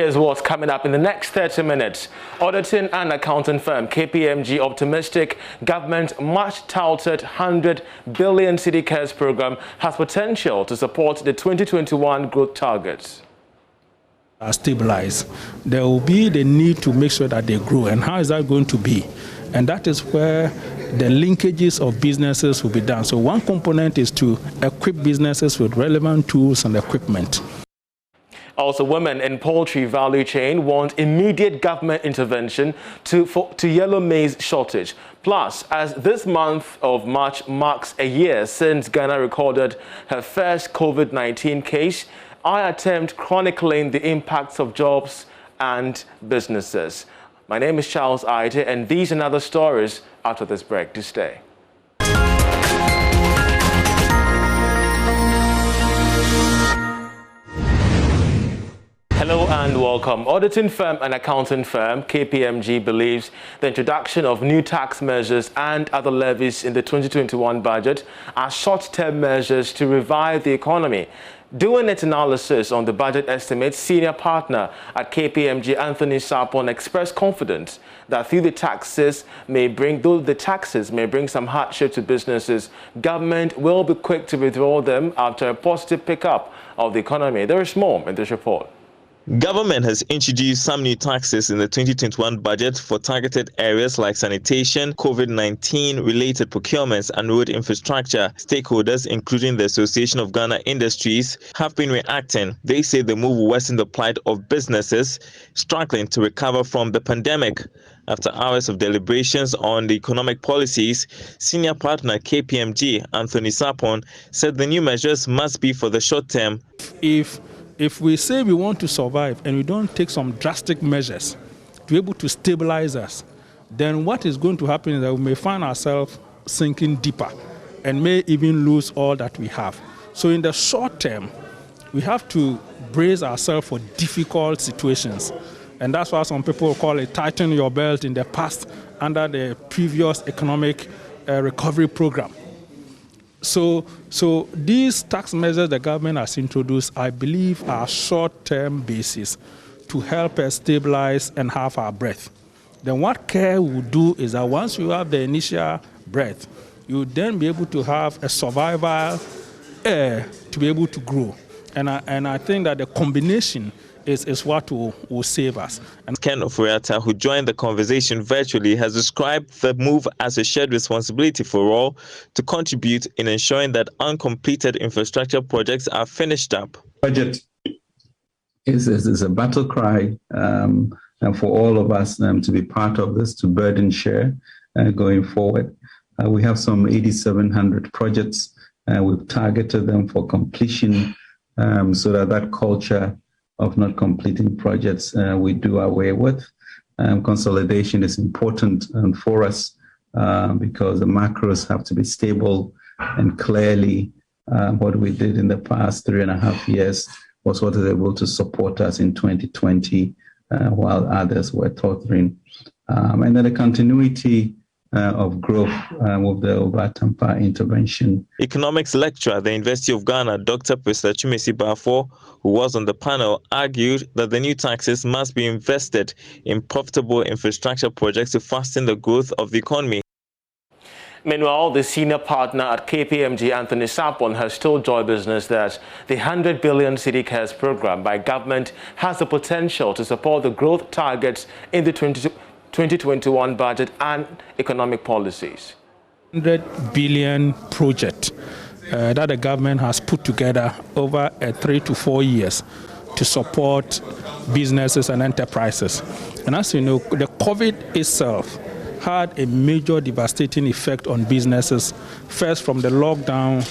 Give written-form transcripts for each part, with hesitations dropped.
Here's what's coming up in the next 30 minutes. Auditing and accounting firm KPMG optimistic government much touted 100 billion cedi cares program has potential to support the 2021 growth targets. Stabilize. There will be the need to make sure that they grow. And how is that going to be? And that is where the linkages of businesses will be done. So one component is to equip businesses with relevant tools and equipment. Also, women in poultry value chain want immediate government intervention to yellow maize shortage. Plus, as this month of March marks a year since Ghana recorded her first COVID-19 case, I attempt chronicling the impacts of jobs and businesses. My name is Charles Aite, and these and other stories after this break. Do stay. Hello and welcome. Auditing firm and accounting firm KPMG believes the introduction of new tax measures and other levies in the 2021 budget are short-term measures to revive the economy. Doing its analysis on the budget estimates, senior partner at KPMG Anthony Sapon expressed confidence that though the taxes may bring some hardship to businesses, government will be quick to withdraw them after a positive pickup of the economy. There is more in this report. Government has introduced some new taxes in the 2021 budget for targeted areas like sanitation, COVID-19 related procurements and road infrastructure. Stakeholders, including the Association of Ghana Industries, have been reacting. They say the move will worsen the plight of businesses struggling to recover from the pandemic. After hours of deliberations on the economic policies, senior partner KPMG Anthony Sapon said the new measures must be for the short term. If we say we want to survive and we don't take some drastic measures to be able to stabilize us, then what is going to happen is that we may find ourselves sinking deeper and may even lose all that we have. So in the short term, we have to brace ourselves for difficult situations. And that's why some people call it tighten your belt in the past under the previous economic recovery program. So these tax measures the government has introduced, I believe, are short-term basis to help us stabilize and have our breath. Then what CARE will do is that once you have the initial breath, you will then be able to have a survival air to be able to grow. And I think that the combination is what will save us. And Ken Ofuriata, who joined the conversation virtually, has described the move as a shared responsibility for all to contribute in ensuring that uncompleted infrastructure projects are finished up. Budget is a battle cry and for all of us to be part of this, to burden share going forward. We have some 8,700 projects. We've targeted them for completion so that culture of not completing projects we do away with. Consolidation is important for us because the macros have to be stable, and clearly what we did in the past 3.5 years was what is able to support us in 2020 while others were tottering. And then the continuity of growth with the over-tamper intervention. Economics lecturer at the University of Ghana, Dr. Professor Chumesi Bafo, who was on the panel, argued that the new taxes must be invested in profitable infrastructure projects to fasten the growth of the economy. Meanwhile, the senior partner at KPMG, Anthony Sapon, has told Joy Business that the 100 billion cedi cares program by government has the potential to support the growth targets in the 2021 budget and economic policies. 100 billion project that the government has put together over 3 to 4 years to support businesses and enterprises. And as you know, the COVID itself had a major devastating effect on businesses, first from the lockdown,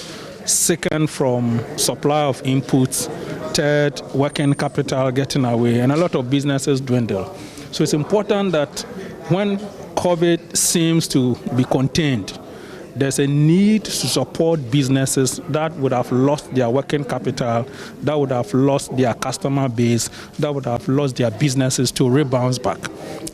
second from supply of inputs, third working capital getting away, and a lot of businesses dwindle. So it's important that when COVID seems to be contained, there's a need to support businesses that would have lost their working capital, that would have lost their customer base, that would have lost their businesses to rebound back.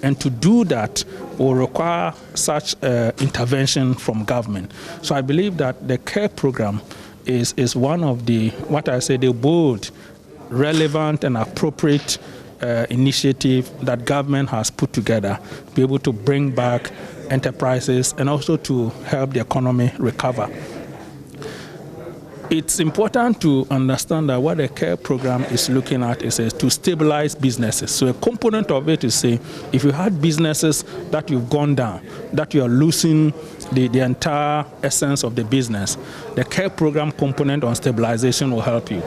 And to do that will require such intervention from government. So I believe that the CARE program is one of the, the bold, relevant and appropriate initiative that government has put together to be able to bring back enterprises and also to help the economy recover. It's important to understand that what the CARE program is looking at is to stabilize businesses. So a component of it is, say, if you had businesses that you've gone down, that you are losing the entire essence of the business, the CARE program component on stabilization will help you.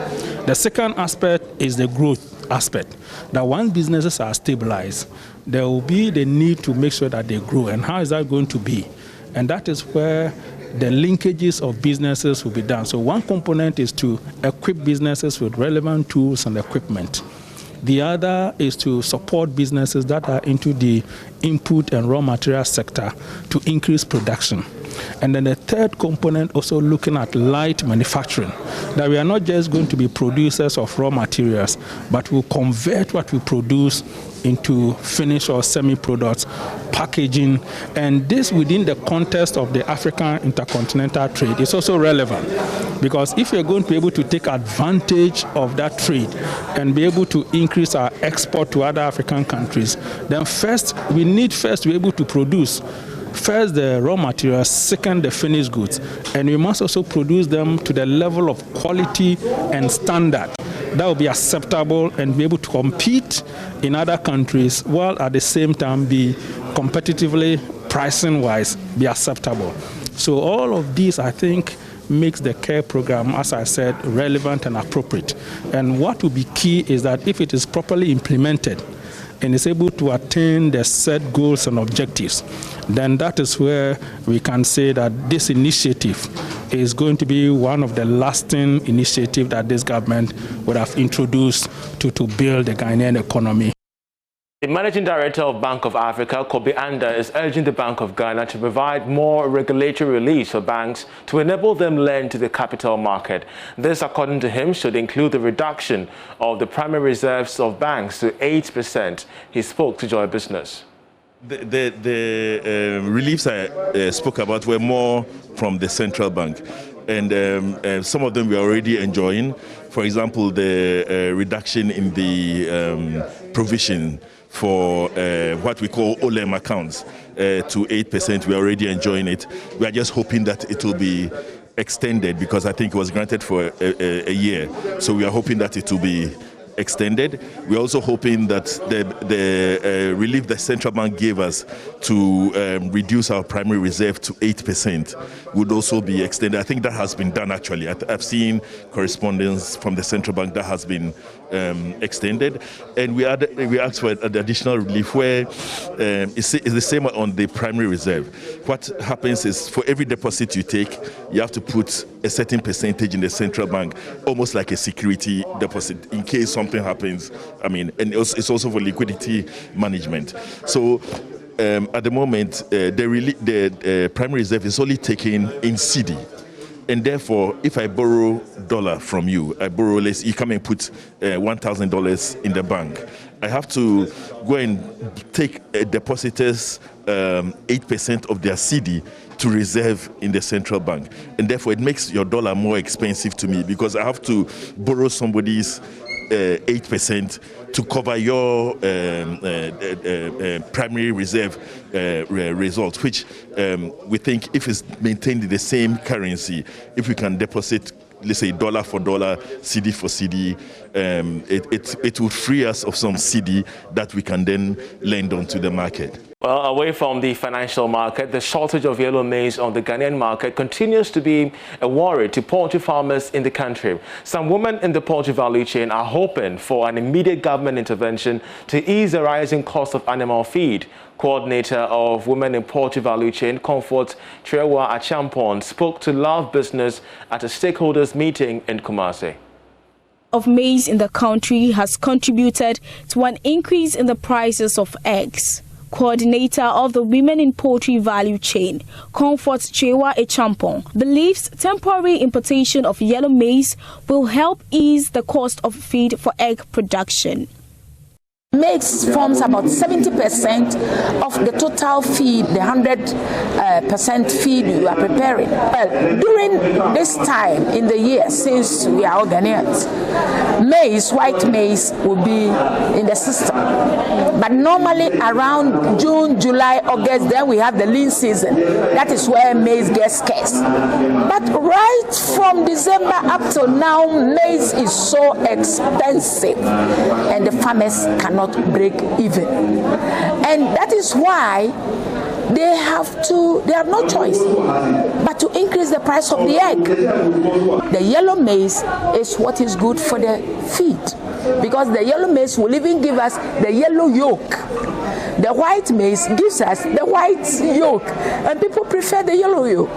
The second aspect is the growth aspect, that once businesses are stabilized, there will be the need to make sure that they grow. And how is that going to be? And that is where the linkages of businesses will be done. So one component is to equip businesses with relevant tools and equipment. The other is to support businesses that are into the input and raw material sector to increase production. And then the third component, also looking at light manufacturing, that we are not just going to be producers of raw materials, but we'll convert what we produce into finished or semi-products, packaging, and this within the context of the African intercontinental trade is also relevant, because if you're going to be able to take advantage of that trade and be able to increase our export to other African countries, then first, we need first to be able to produce first the raw materials, second the finished goods, and we must also produce them to the level of quality and standard that will be acceptable and be able to compete in other countries while at the same time be competitively, pricing-wise, be acceptable. So all of these, I think, makes the CARE program, as I said, relevant and appropriate. And what will be key is that if it is properly implemented and is able to attain the set goals and objectives, then that is where we can say that this initiative is going to be one of the lasting initiatives that this government would have introduced to build the Ghanaian economy. The Managing Director of Bank of Africa, Kobe Anda, is urging the Bank of Ghana to provide more regulatory relief for banks to enable them lend to the capital market. This, according to him, should include the reduction of the primary reserves of banks to 8%. He spoke to Joy Business. The reliefs I spoke about were more from the central bank, and some of them we are already enjoying. For example, the reduction in the provision for what we call OLEM accounts to 8%. We are already enjoying it. We are just hoping that it will be extended, because I think it was granted for a year. So we are hoping that it will be extended. We're also hoping that the relief the central bank gave us to reduce our primary reserve to 8% would also be extended. I think that has been done actually. I've seen correspondence from the central bank that has been extended, and we asked for an additional relief where it's the same on the primary reserve. What happens is, for every deposit you take, you have to put a certain percentage in the central bank, almost like a security deposit, in case something happens. I mean, and it's also for liquidity management. So at the moment, the primary reserve is only taken in CD. And therefore, if I borrow dollar from you, I borrow less, you come and put $1,000 in the bank. I have to go and take a depositor's 8% of their CD to reserve in the central bank. And therefore, it makes your dollar more expensive to me, because I have to borrow somebody's 8% to cover your primary reserve result, which we think if it's maintained in the same currency, if we can deposit, let's say, dollar for dollar, CD for CD, it will free us of some CD that we can then lend on to the market. Well, away from the financial market, the shortage of yellow maize on the Ghanaian market continues to be a worry to poultry farmers in the country. Some women in the poultry value chain are hoping for an immediate government intervention to ease the rising cost of animal feed. Coordinator of Women in Poultry Value Chain, Comfort Trewa Achampon, spoke to Love Business at a stakeholders meeting in Kumasi. Of maize in the country has contributed to an increase in the prices of eggs. Coordinator of the Women in Poultry Value Chain, Comfort Trewa Achampon, believes temporary importation of yellow maize will help ease the cost of feed for egg production. maize forms about 70% of the total feed, the 100% feed you are preparing. Well, during this time in the year, since we are all Ghanaians, maize, white maize, will be in the system. But normally around June, July, August, then we have the lean season. That is where maize gets scarce. But right from December up till now, maize is so expensive and the farmers cannot break even. And that is why they have no choice but to increase the price of the egg. The yellow maize is what is good for the feed, because the yellow maize will even give us the yellow yolk. The white maize gives us the white yolk, and people prefer the yellow yolk.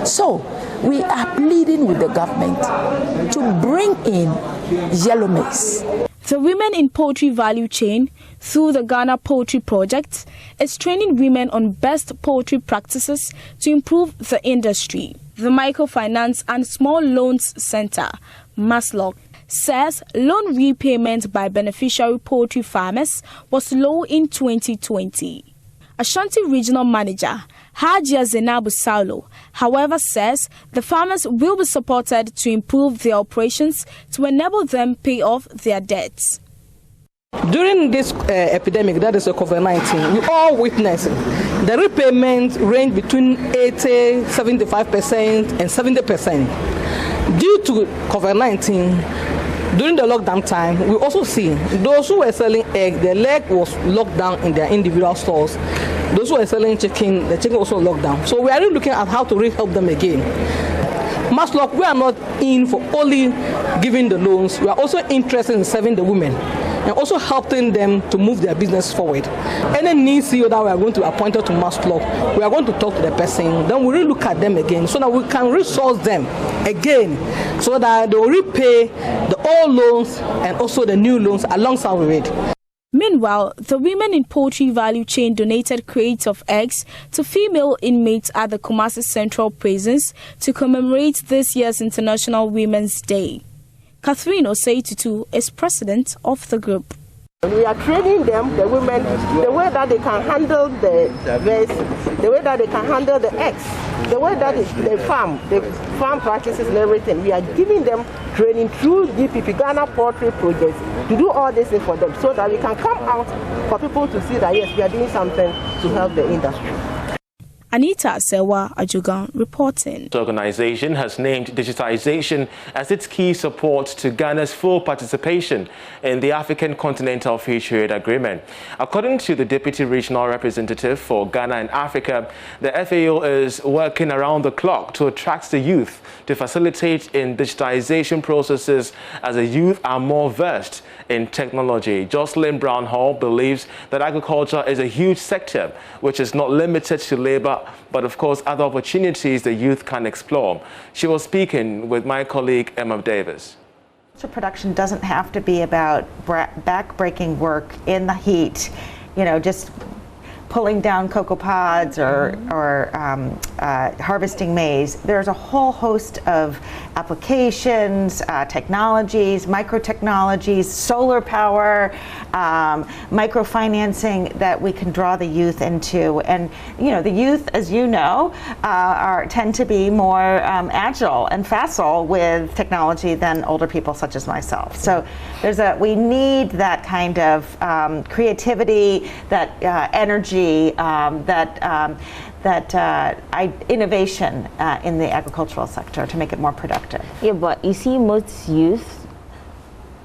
So we are pleading with the government to bring in yellow maize. The Women in Poultry Value Chain, through the Ghana Poultry Project, is training women on best poultry practices to improve the industry. The Microfinance and Small Loans Center, MASLOC, says loan repayment by beneficiary poultry farmers was low in 2020. Ashanti Regional Manager Hajia Zainabu Saulo, however, says the farmers will be supported to improve their operations to enable them pay off their debts. During this epidemic, that is COVID-19, we all witnessed the repayment range between 80, 75%, and 70%. Due to COVID-19, during the lockdown time, we also see those who were selling eggs, their leg was locked down in their individual stores. Those who were selling chicken, the chicken also locked down. So we are really looking at how to help them again. MASLOC, we are not in for only giving the loans. We are also interested in serving the women and also helping them to move their business forward. Any new CEO that we are going to appoint to MASLOC, we are going to talk to the person, then we will look at them again so that we can resource them again so that they will repay the old loans and also the new loans alongside with it. Meanwhile, the Women in Poultry Value Chain donated crates of eggs to female inmates at the Kumasi Central Prisons to commemorate this year's International Women's Day. Catherine Osei-Tutu is president of the group. We are training them, the women, the way that they can handle the waste, the way that they can handle the eggs, the way that the farm practices and everything. We are giving them training through GPP, Ghana Poultry Project, to do all this thing for them so that we can come out for people to see that, yes, we are doing something to help the industry. Anita Sewa Ajugan reporting. The organization has named digitization as its key support to Ghana's full participation in the African Continental Free Trade Agreement. According to the Deputy Regional Representative for Ghana and Africa, the FAO is working around the clock to attract the youth to facilitate in digitization processes as the youth are more versed in technology. Jocelyn Brown Hall believes that agriculture is a huge sector which is not limited to labor, but of course other opportunities the youth can explore. She was speaking with my colleague Emma Davis. Production doesn't have to be about back-breaking work in the heat, just pulling down cocoa pods or harvesting maize. There's a whole host of applications, technologies, micro-technologies, solar power, microfinancing that we can draw the youth into. And the youth, as you know, tend to be more agile and facile with technology than older people such as myself. So we need that kind of creativity, that energy, innovation in the agricultural sector to make it more productive. Yeah, but you see, most youth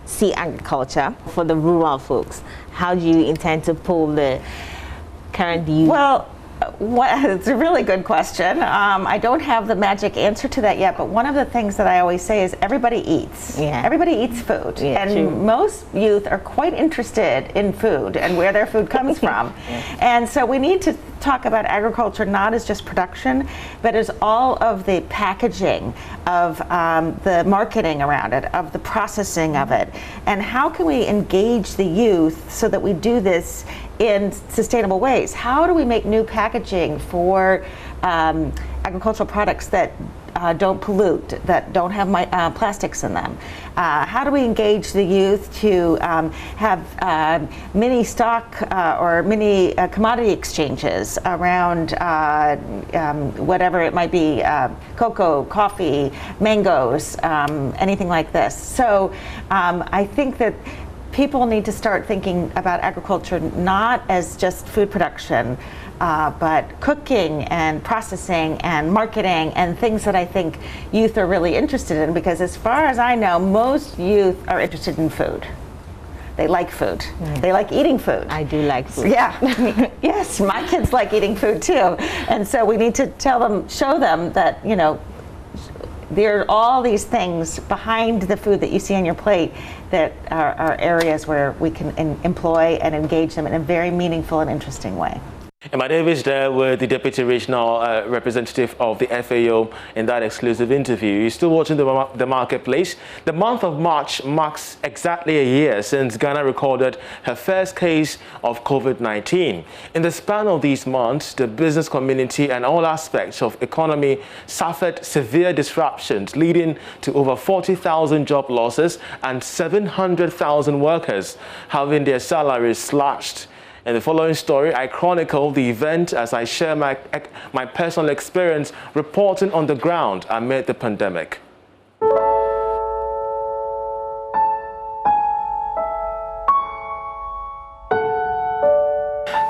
see agriculture for the rural folks. How do you intend to pull the current youth? Well, it's a really good question. I don't have the magic answer to that yet, but one of the things that I always say is everybody eats. Yeah. Everybody eats food. Yeah, and true. Most youth are quite interested in food and where their food comes from. Yeah. And so we need to talk about agriculture not as just production, but as all of the packaging of the marketing around it, of the processing of it. And how can we engage the youth so that we do this in sustainable ways? How do we make new packaging for agricultural products that don't pollute, that don't have plastics in them? How do we engage the youth to have mini stock or mini commodity exchanges around whatever it might be, cocoa, coffee, mangoes, anything like this? So I think that people need to start thinking about agriculture not as just food production, but cooking and processing and marketing and things that I think youth are really interested in, because as far as I know, most youth are interested in food. They like food. They like eating food. I do like food. Yeah. Yes, my kids like eating food too. And so we need to tell them, show them that, you know, there are all these things behind the food that you see on your plate that are areas where we can employ and engage them in a very meaningful and interesting way. Emma Davis there with the Deputy Regional Representative of the FAO in that exclusive interview. You're still watching the Marketplace. The month of March marks exactly a year since Ghana recorded her first case of COVID-19. In the span of these months, the business community and all aspects of economy suffered severe disruptions, leading to over 40,000 job losses and 700,000 workers having their salaries slashed. In the following story, I chronicle the event as I share my personal experience reporting on the ground amid the pandemic.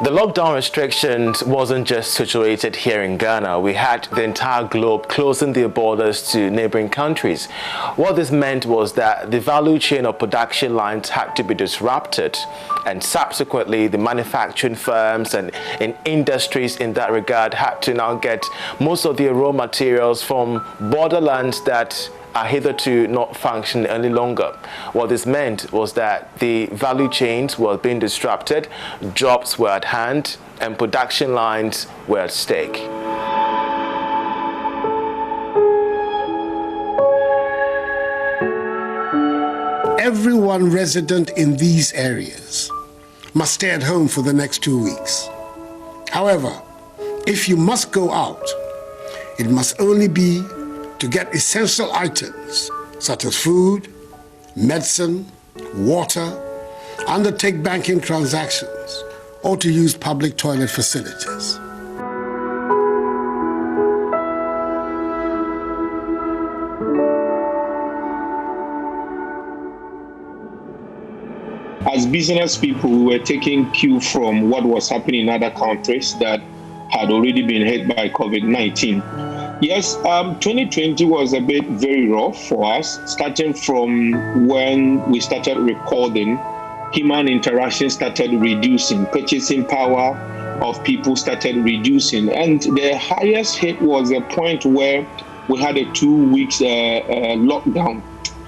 The lockdown restrictions wasn't just situated here in Ghana. We had the entire globe closing their borders to neighboring countries. What this meant was that the value chain of production lines had to be disrupted, and subsequently the manufacturing firms and industries in that regard had to now get most of their raw materials from borderlands that are hitherto not functioning any longer. What this meant was that the value chains were being disrupted, jobs were at hand, and production lines were at stake. Everyone resident in these areas must stay at home for the next 2 weeks. However, if you must go out, it must only be to get essential items such as food, medicine, water, undertake banking transactions, or to use public toilet facilities. As business people, we were taking cue from what was happening in other countries that had already been hit by COVID-19. Yes, 2020 was a bit very rough for us, starting from when we started recording, human interaction started reducing, purchasing power of people started reducing. And the highest hit was a point where we had a 2 weeks lockdown.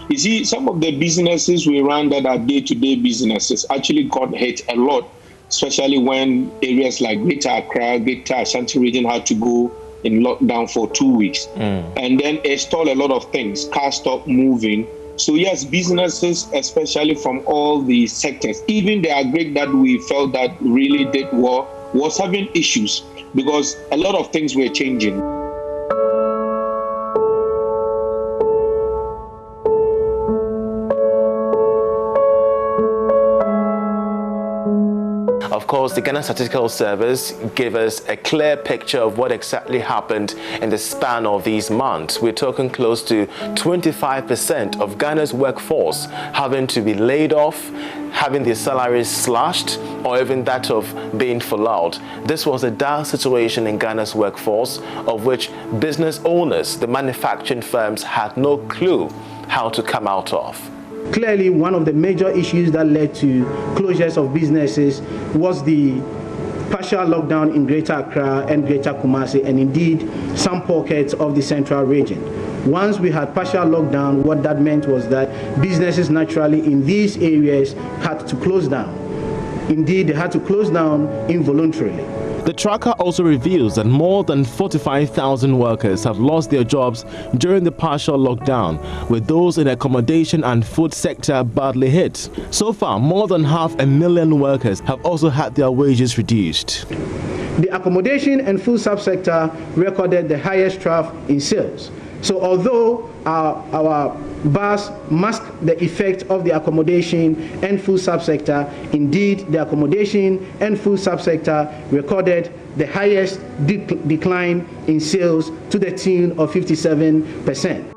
You see, some of the businesses we ran that are day-to-day businesses actually got hit a lot, especially when areas like Greater Accra, Greater Ashanti region had to go in lockdown for 2 weeks. And then it stalled a lot of things. Cars stopped moving. So yes, businesses, especially from all the sectors, even the agri that we felt that really did well, was having issues because a lot of things were changing. Of course, the Ghana Statistical Service gave us a clear picture of what exactly happened in the span of these months. We're talking close to 25% of Ghana's workforce having to be laid off, having their salaries slashed, or even that of being furloughed. This was a dire situation in Ghana's workforce, of which business owners, the manufacturing firms, had no clue how to come out of. Clearly, one of the major issues that led to closures of businesses was the partial lockdown in Greater Accra and Greater Kumasi, and indeed some pockets of the central region. Once we had partial lockdown, what that meant was that businesses naturally in these areas had to close down. Indeed, they had to close down involuntarily. The tracker also reveals that more than 45,000 workers have lost their jobs during the partial lockdown, with those in the accommodation and food sector badly hit. So far, more than 500,000 workers have also had their wages reduced. The accommodation and food subsector recorded the highest trough in sales. So although our bars mask the effect of the accommodation and food subsector, indeed the accommodation and food subsector recorded the highest decline in sales to the tune of 57%.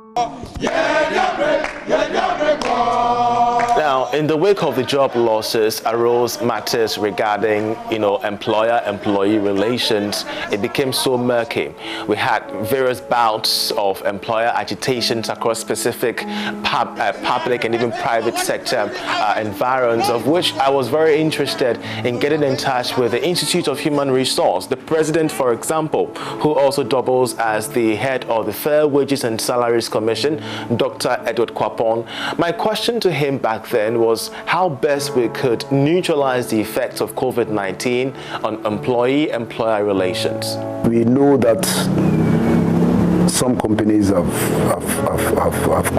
Now, in the wake of the job losses arose matters regarding, employer-employee relations. It became so murky. We had various bouts of employer agitations across specific public and even private sector environs, of which I was very interested in getting in touch with the Institute of Human Resource, the president, for example, who also doubles as the head of the Fair Wages and Salaries Commission, Dr. Edward Kwapon. My question to him back then was how best we could neutralize the effects of COVID-19 on employee-employer relations. We know that some companies have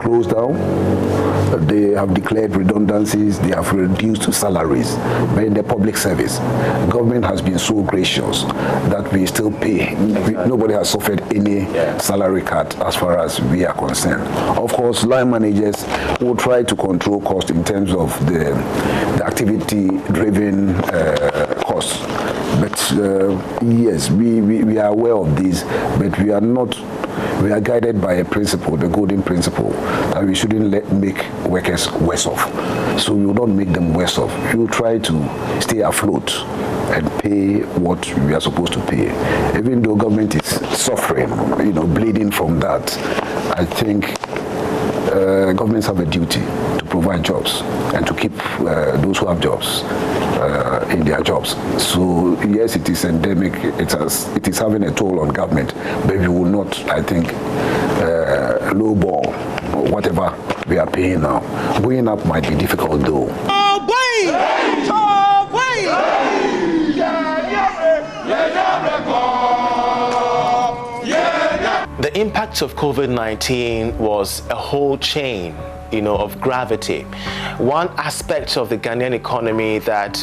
closed down. They have declared redundancies. They have reduced salaries. But in the public service, government has been so gracious that we still pay. Nobody has suffered any salary cut as far as we are concerned. Of course, line managers will try to control cost in terms of the activity-driven costs. But yes, we are aware of these, but we are not. We are guided by a principle, the golden principle, that we shouldn't make workers worse off. So we will not make them worse off. We will try to stay afloat and pay what we are supposed to pay. Even though government is suffering, bleeding from that, I think governments have a duty to provide jobs and to keep those who have jobs in their jobs. So yes, it is endemic. It is having a toll on government, but we will not, I think, lowball whatever we are paying now. Going up might be difficult though. The impact of COVID-19 was a whole chain, of gravity. One aspect of the Ghanaian economy that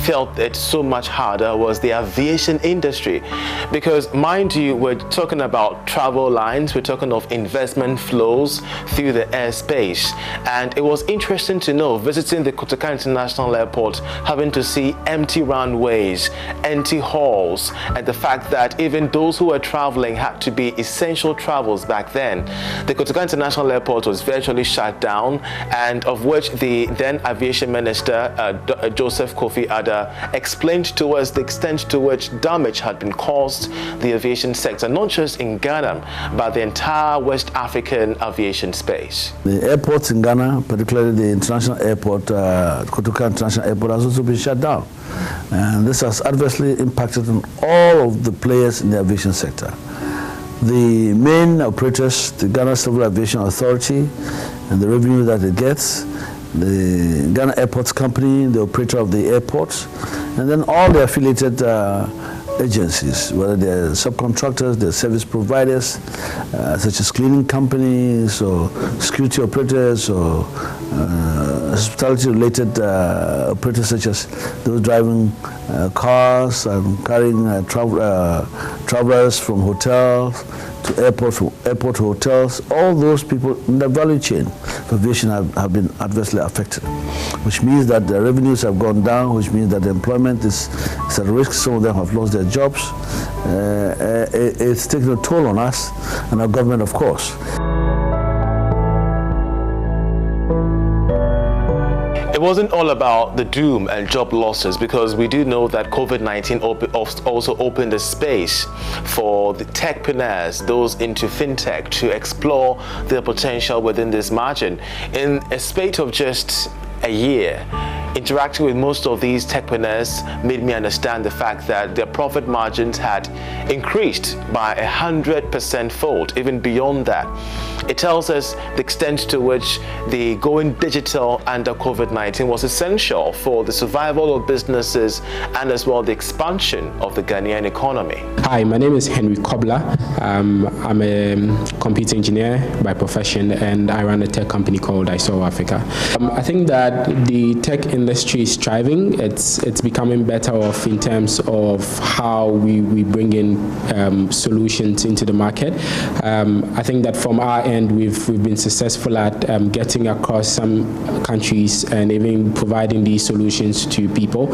felt it so much harder was the aviation industry, because mind you, we're talking about travel lines, we're talking of investment flows through the airspace, and it was interesting to know, visiting the Kotoka International Airport, having to see empty runways, empty halls, and the fact that even those who were traveling had to be essential travels back then. The Kotoka International Airport was virtually shut down, and of which the then aviation minister Joseph Kofi Adda explained to us the extent to which damage had been caused the aviation sector, not just in Ghana but the entire West African aviation space. The airports in Ghana, particularly the international airport, Kotoka International Airport, has also been shut down, and this has adversely impacted on all of the players in the aviation sector. The main operators, the Ghana Civil Aviation Authority, and the revenue that it gets, the Ghana Airports Company, the operator of the airports, and then all the affiliated agencies, whether they're subcontractors, they're service providers, such as cleaning companies or security operators or hospitality-related operators, such as those driving cars and carrying travelers from hotels to airport hotels. All those people in the value chain of aviation have been adversely affected, which means that the revenues have gone down, which means that the employment is at risk. Some of them have lost their jobs. It's taken a toll on us and our government, of course. It wasn't all about the doom and job losses, because we do know that COVID-19 also opened a space for the techpreneurs, those into fintech, to explore their potential within this margin. In a spate of just a year, interacting with most of these techpreneurs made me understand the fact that their profit margins had increased by 100% fold, even beyond that. It tells us the extent to which the going digital under COVID-19 was essential for the survival of businesses and as well the expansion of the Ghanaian economy. Hi, my name is Henry Kobler. I'm a computer engineer by profession, and I run a tech company called ISO Africa. I think that that the tech industry is thriving. It's becoming better off in terms of how we bring in solutions into the market. I think that from our end, we've been successful at getting across some countries and even providing these solutions to people.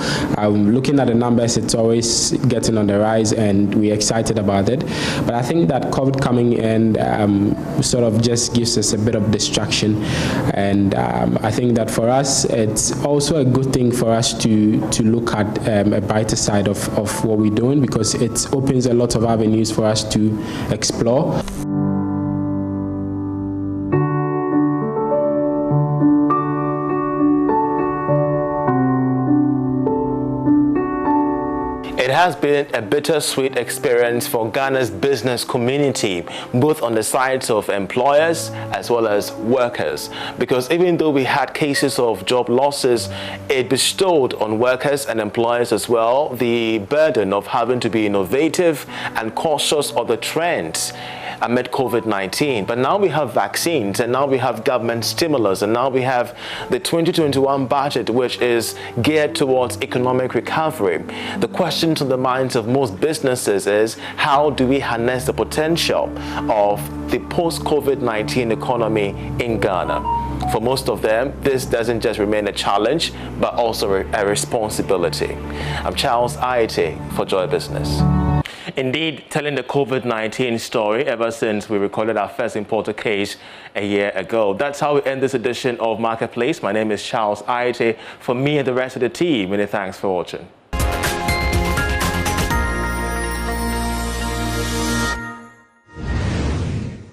Looking at the numbers, it's always getting on the rise, and we're excited about it. But I think that COVID coming in sort of just gives us a bit of distraction, and I think that for us, it's also a good thing for us to look at a brighter side of what we're doing, because it opens a lot of avenues for us to explore. It has been a bittersweet experience for Ghana's business community, both on the sides of employers as well as workers, because even though we had cases of job losses, it bestowed on workers and employers as well the burden of having to be innovative and cautious of the trends amid COVID-19. But now we have vaccines, and now we have government stimulus, and now we have the 2021 budget, which is geared towards economic recovery. The question to the minds of most businesses is, how do we harness the potential of the post-COVID-19 economy in Ghana? For most of them, this doesn't just remain a challenge, but also a responsibility. I'm Charles Aite for Joy Business. Indeed, telling the COVID-19 story ever since we recorded our first imported case a year ago. That's how we end this edition of Marketplace. My name is Charles Aite. For me and the rest of the team, many thanks for watching.